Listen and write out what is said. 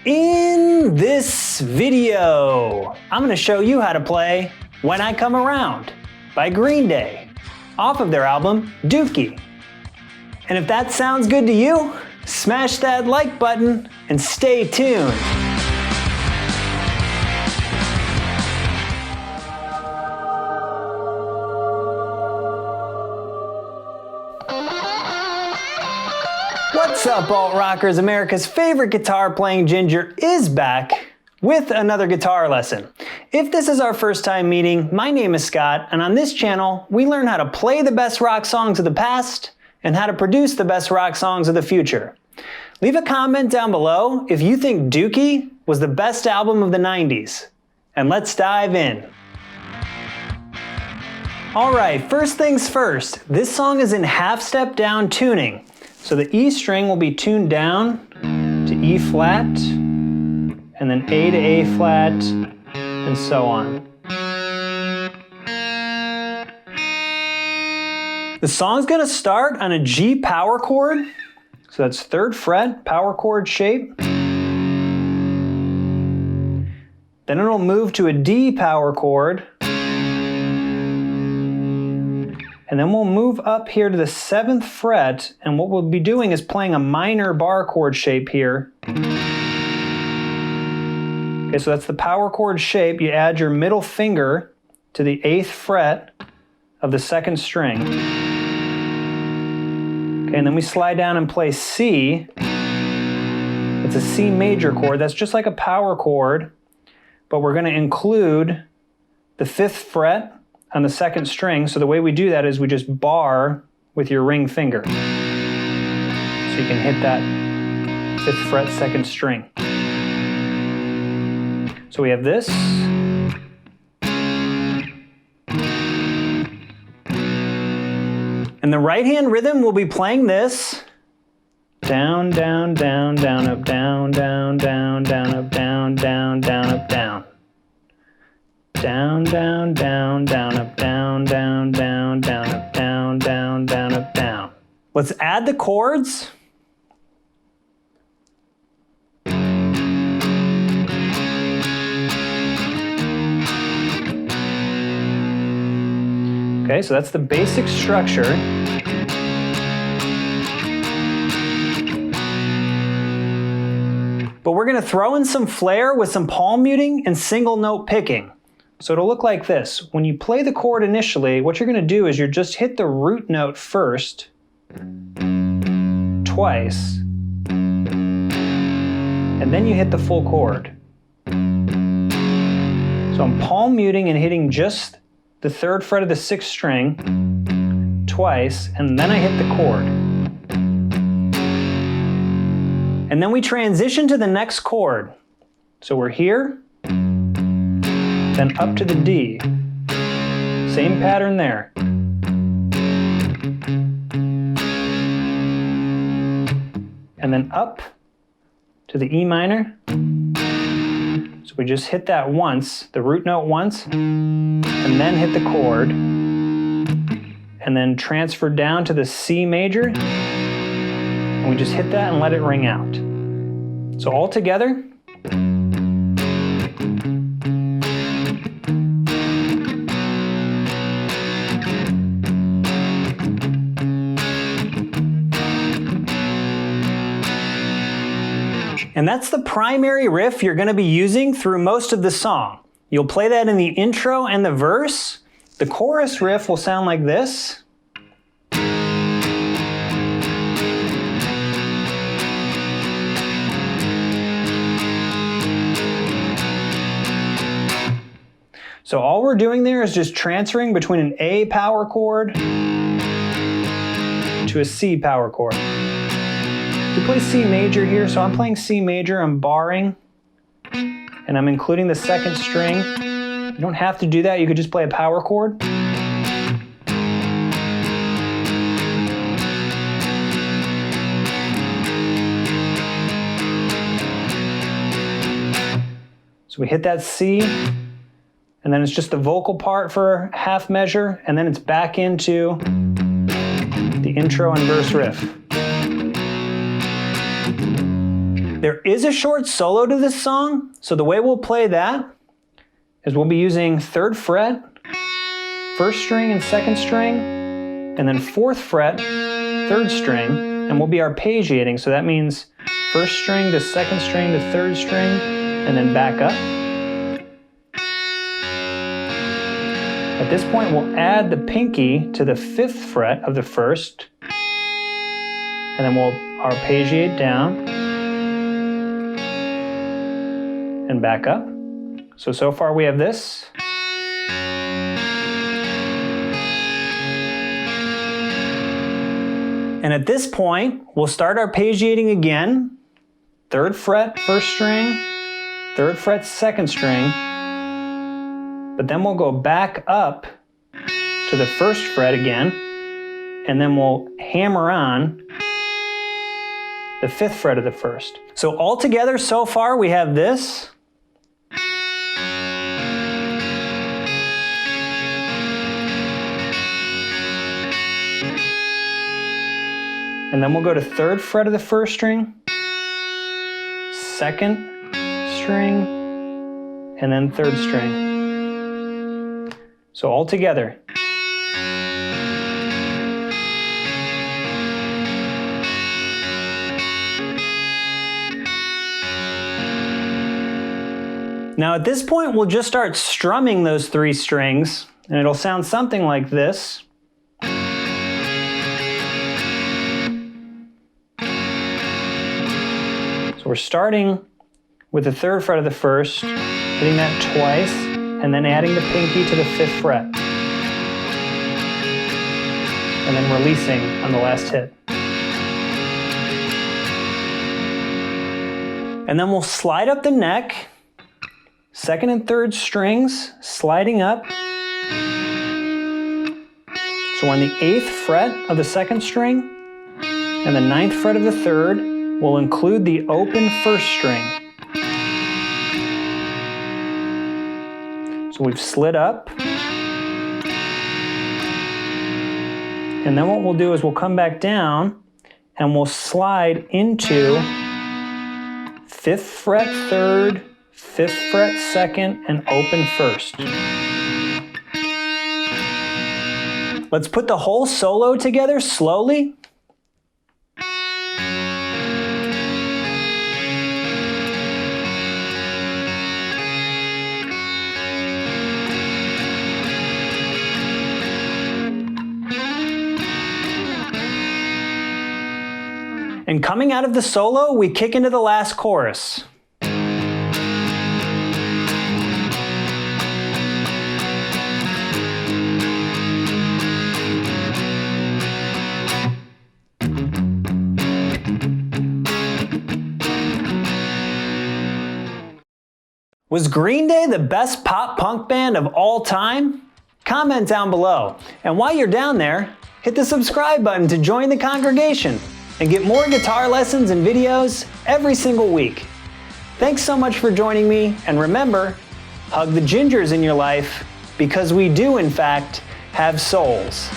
In this video, I'm going to show you how to play When I Come Around by Green Day off of their album Dookie. And if that sounds good to you, smash that like button and stay tuned. What's up, alt rockers? America's favorite guitar playing Ginger is back with another guitar lesson. If this is our first time meeting, my name is Scott, and on this channel, we learn how to play the best rock songs of the past and how to produce the best rock songs of the future. Leave a comment down below if you think Dookie was the best album of the 90s. And let's dive in. Alright, first things first, this song is in half step down tuning. So the E string will be tuned down to E flat, and then A to A flat, and so on. The song's gonna start on a G power chord, so that's 3rd fret, power chord shape. Then it'll move to a D power chord, and then we'll move up here to the 7th fret, and what we'll be doing is playing a minor bar chord shape here. Okay, so that's the power chord shape. You add your middle finger to the 8th fret of the 2nd string. Okay, and then we slide down and play C. It's a C major chord. That's just like a power chord, but we're going to include the 5th fret on the 2nd string. So the way we do that is we just bar with your ring finger. So you can hit that 5th fret 2nd string. So we have this. And the right hand rhythm will be playing this. Down, down, down, down, up, down, down, down, down, up, down, down, down, up, down. Down, down, down, down, up, down, down, down, down, up, down, down, down, up, down. Let's add the chords. Okay, so that's the basic structure. But we're going to throw in some flair with some palm muting and single note picking. So it'll look like this. When you play the chord initially, what you're going to do is you just hit the root note first, twice, and then you hit the full chord. So I'm palm muting and hitting just the 3rd fret of the 6th string twice, and then I hit the chord. And then we transition to the next chord. So we're here, then up to the D. Same pattern there. And then up to the E minor. So we just hit that once, the root note once, and then hit the chord. And then transfer down to the C major. And we just hit that and let it ring out. So all together. And that's the primary riff you're going to be using through most of the song. You'll play that in the intro and the verse. The chorus riff will sound like this. So all we're doing there is just transferring between an A power chord to a C power chord. We play C major here, so I'm playing C major, I'm barring, and I'm including the 2nd string. You don't have to do that, you could just play a power chord. So we hit that C, and then it's just the vocal part for half measure, and then it's back into the intro and verse riff. There is a short solo to this song, so the way we'll play that is we'll be using 3rd fret, 1st string and 2nd string, and then 4th fret, 3rd string, and we'll be arpeggiating, so that means 1st string to 2nd string to 3rd string, and then back up. At this point, we'll add the pinky to the 5th fret of the 1st, and then we'll arpeggiate down and back up. So far we have this. And at this point, we'll start arpeggiating again. 3rd fret, 1st string, 3rd fret, 2nd string, but then we'll go back up to the 1st fret again, and then we'll hammer on the 5th fret of the 1st. So all together so far we have this. And then we'll go to 3rd fret of the 1st string, 2nd string, and then 3rd string. So all together. Now at this point, we'll just start strumming those 3 strings, and it'll sound something like this. So we're starting with the 3rd fret of the 1st, hitting that twice, and then adding the pinky to the 5th fret. And then releasing on the last hit. And then we'll slide up the neck, 2nd and 3rd strings sliding up. So we're on the 8th fret of the 2nd string, and the 9th fret of the 3rd will include the open 1st string. So we've slid up. And then what we'll do is we'll come back down and we'll slide into 5th fret 3rd, 5th fret 2nd, and open 1st. Let's put the whole solo together slowly. And coming out of the solo, we kick into the last chorus. Was Green Day the best pop punk band of all time? Comment down below. And while you're down there, hit the subscribe button to join the congregation and get more guitar lessons and videos every single week. Thanks so much for joining me, and remember, hug the gingers in your life, because we do in fact have souls.